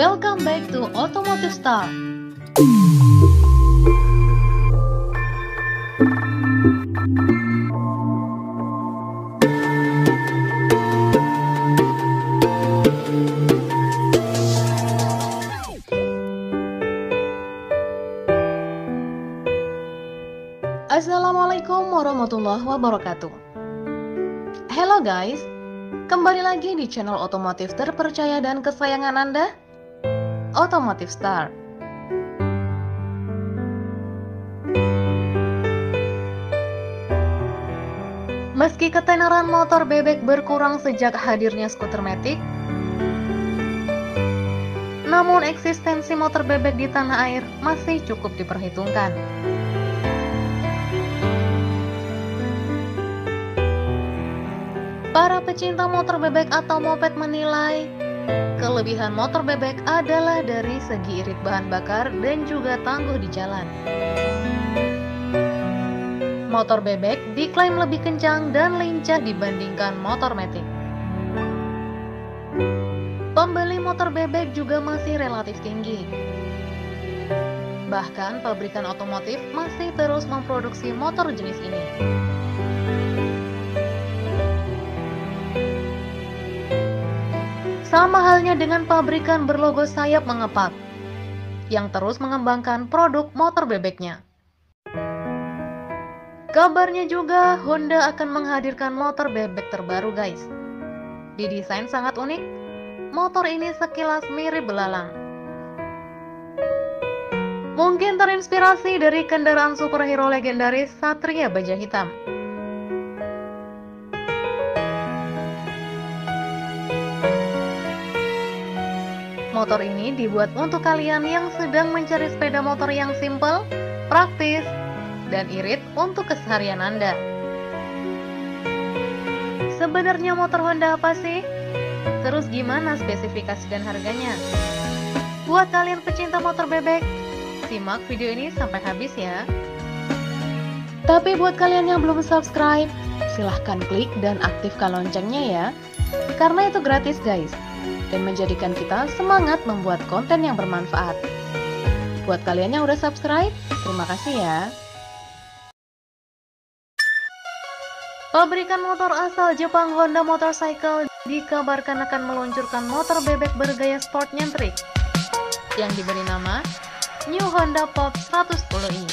Welcome back to Automotive Star. Assalamualaikum warahmatullahi wabarakatuh. Hello guys, kembali lagi di channel otomotif terpercaya dan kesayangan Anda, Automotive Star. Meski ketenaran motor bebek berkurang sejak hadirnya skuter matic, namun eksistensi motor bebek di tanah air masih cukup diperhitungkan. Para pecinta motor bebek atau moped menilai kelebihan motor bebek adalah dari segi irit bahan bakar dan juga tangguh di jalan. Motor bebek diklaim lebih kencang dan lincah dibandingkan motor matic. Pembeli motor bebek juga masih relatif tinggi. Bahkan pabrikan otomotif masih terus memproduksi motor jenis ini. Sama halnya dengan pabrikan berlogo sayap mengepak, yang terus mengembangkan produk motor bebeknya. Kabarnya juga Honda akan menghadirkan motor bebek terbaru guys. Didesain sangat unik, motor ini sekilas mirip belalang. Mungkin terinspirasi dari kendaraan superhero legendaris Satria Baja Hitam. Motor ini dibuat untuk kalian yang sedang mencari sepeda motor yang simple, praktis, dan irit untuk keseharian Anda. Sebenarnya motor Honda apa sih? Terus gimana spesifikasi dan harganya? Buat kalian pecinta motor bebek, simak video ini sampai habis ya. Tapi buat kalian yang belum subscribe, silahkan klik dan aktifkan loncengnya ya. Karena itu gratis guys, dan menjadikan kita semangat membuat konten yang bermanfaat. Buat kalian yang udah subscribe, terima kasih ya. Pabrikan motor asal Jepang Honda Motorcycle dikabarkan akan meluncurkan motor bebek bergaya sport nyentrik yang diberi nama New Honda Pop 110i.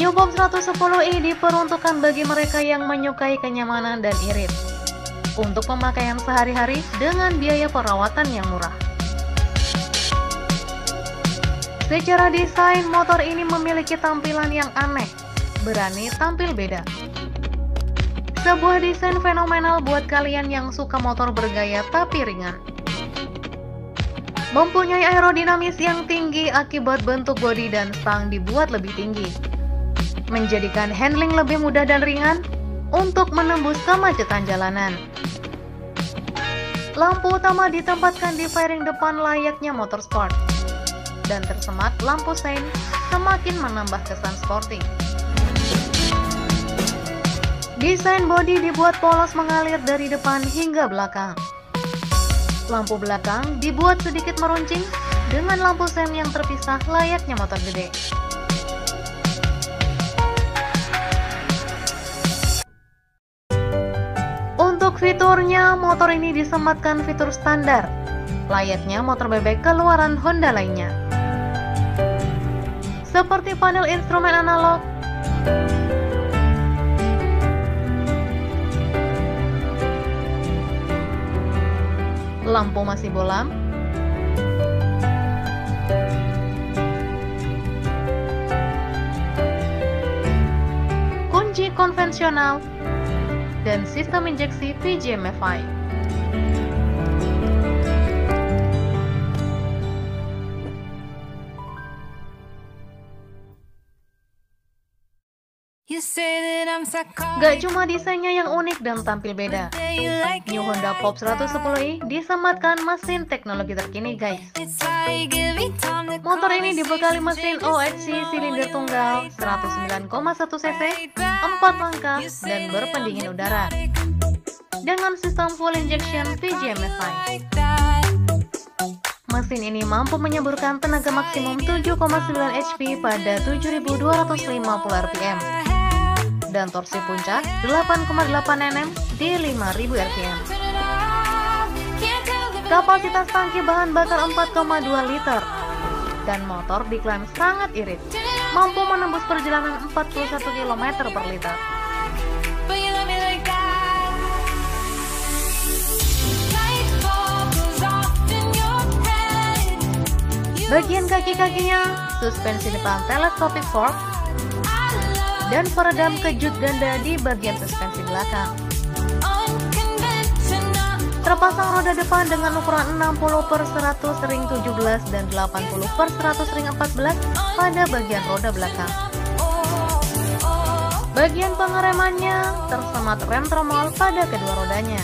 New Pop 110i diperuntukkan bagi mereka yang menyukai kenyamanan dan irit untuk pemakaian sehari-hari dengan biaya perawatan yang murah. Secara desain, motor ini memiliki tampilan yang aneh, berani tampil beda. Sebuah desain fenomenal buat kalian yang suka motor bergaya tapi ringan. Mempunyai aerodinamis yang tinggi akibat bentuk bodi dan stang dibuat lebih tinggi, menjadikan handling lebih mudah dan ringan untuk menembus kemacetan jalanan. Lampu utama ditempatkan di fairing depan layaknya motor sport, dan tersemat lampu sein semakin menambah kesan sporty. Desain bodi dibuat polos mengalir dari depan hingga belakang. Lampu belakang dibuat sedikit meruncing dengan lampu sein yang terpisah layaknya motor gede. Untuk fiturnya, motor ini disematkan fitur standar, layaknya motor bebek keluaran Honda lainnya. Seperti panel instrumen analog, lampu masih bolam, kunci konvensional, dan sistem injeksi PGM-FI. Gak cuma desainnya yang unik dan tampil beda, New Honda Pop 110i disematkan mesin teknologi terkini guys. Motor ini dibekali mesin OHC silinder tunggal 109,1 cc, 4 langkah, dan berpendingin udara. dengan sistem full injection PGM-FI. Mesin ini mampu menyemburkan tenaga maksimum 7,9 HP pada 7.250 rpm dan torsi puncak 8,8 Nm di 5.000 rpm. Kapasitas tangki bahan bakar 4,2 liter dan motor diklaim sangat irit, mampu menembus perjalanan 41 km per liter. Bagian kaki-kakinya, suspensi depan teleskopik fork, dan peredam kejut ganda di bagian suspensi belakang. Terpasang roda depan dengan ukuran 60/100 ring 17 dan 80/100 ring 14 pada bagian roda belakang. Bagian pengeremannya tersemat rem tromol pada kedua rodanya.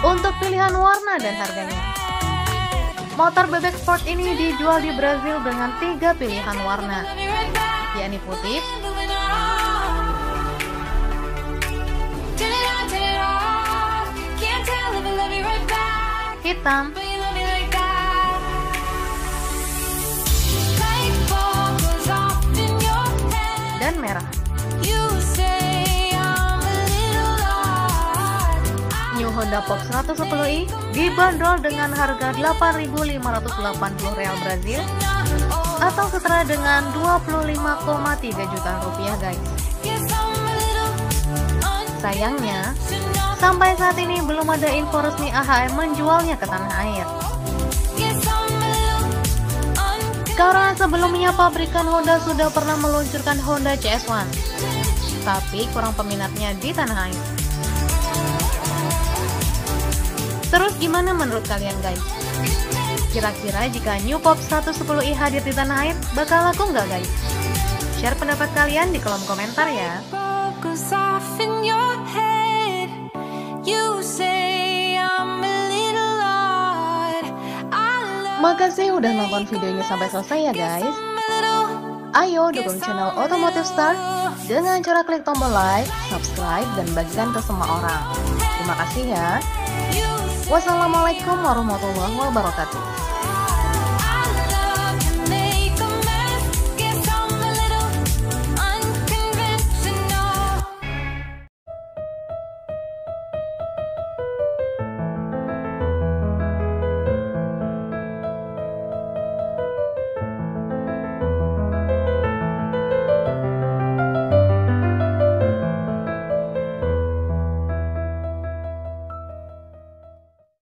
Untuk pilihan warna dan harganya, motor bebek sport ini dijual di Brazil dengan 3 pilihan warna, yakni putih, hitam, dan merah. New Honda Pop 110i dibanderol dengan harga Rp8.580 Brazil atau setara dengan 25,3 juta rupiah, guys. Sayangnya, sampai saat ini belum ada info resmi AHM menjualnya ke tanah air. Karena sebelumnya pabrikan Honda sudah pernah meluncurkan Honda CS1, tapi kurang peminatnya di tanah air. Terus gimana menurut kalian, guys? Kira-kira jika New Pop 110i hadir di tanah air, bakal laku nggak, guys? Share pendapat kalian di kolom komentar ya. Makasih udah nonton videonya sampai selesai ya, guys. Ayo dukung channel Automotive Star dengan cara klik tombol like, subscribe, dan bagikan ke semua orang. Terima kasih ya. Wassalamualaikum warahmatullahi wabarakatuh.